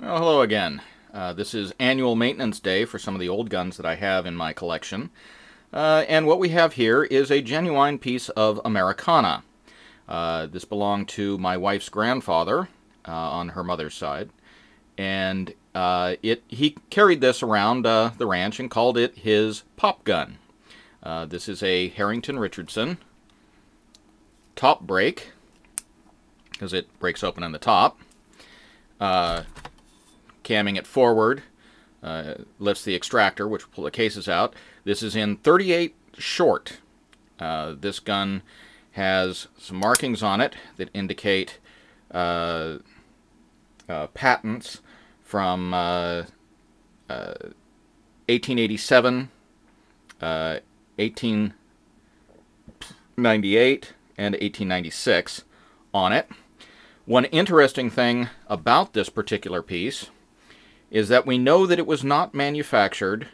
Well, hello again. This is annual maintenance day for some of the old guns that I have in my collection. And what we have here is a genuine piece of Americana. This belonged to my wife's grandfather on her mother's side. And he carried this around the ranch and called it his pop gun. This is a Harrington Richardson Top Break, because it breaks open in the top. Camming it forward, lifts the extractor, which will pull the cases out. This is in 38 short. This gun has some markings on it that indicate patents from 1887, 1898, and 1896 on it. One interesting thing about this particular piece is that we know that it was not manufactured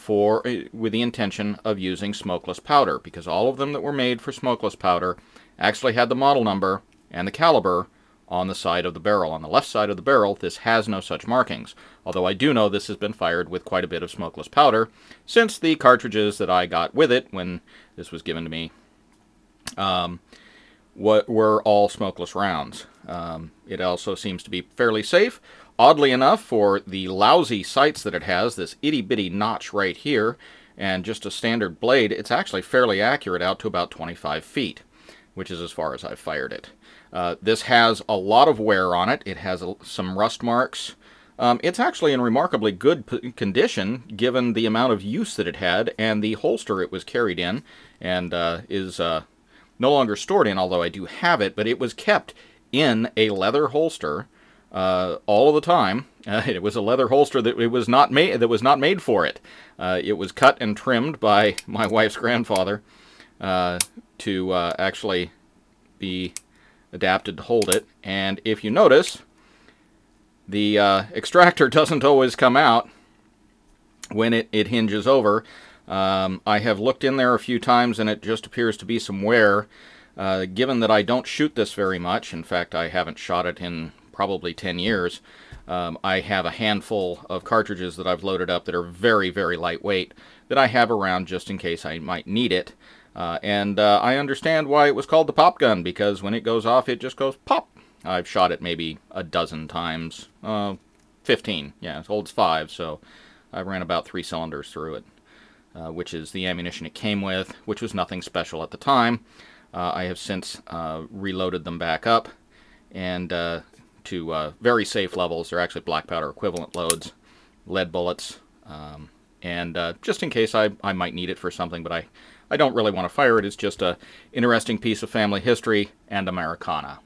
with the intention of using smokeless powder, because all of them that were made for smokeless powder actually had the model number and the caliber on the side of the barrel. On the left side of the barrel, this has no such markings, although I do know this has been fired with quite a bit of smokeless powder, since the cartridges that I got with it when this was given to me were all smokeless rounds. It also seems to be fairly safe. Oddly enough, for the lousy sights that it has, this itty-bitty notch right here, and just a standard blade, it's actually fairly accurate out to about 25 feet, which is as far as I've fired it. This has a lot of wear on it. It has some rust marks. It's actually in remarkably good condition, given the amount of use that it had, and the holster it was carried in, and is no longer stored in, although I do have it, but it was kept in a leather holster all of the time. It was a leather holster that was not made for it. It was cut and trimmed by my wife's grandfather to actually be adapted to hold it. And if you notice, the extractor doesn't always come out when it hinges over. I have looked in there a few times and it just appears to be some wear. Given that I don't shoot this very much, in fact I haven't shot it in probably 10 years, I have a handful of cartridges that I've loaded up that are very, very lightweight that I have around just in case I might need it. And I understand why it was called the pop gun, because when it goes off it just goes pop. I've shot it maybe a dozen times. 15, yeah, it holds 5, so I ran about 3 cylinders through it, which is the ammunition it came with, which was nothing special at the time. I have since reloaded them back up and to very safe levels. They're actually black powder equivalent loads, lead bullets, and just in case I might need it for something, but I don't really want to fire it. It's just an interesting piece of family history and Americana.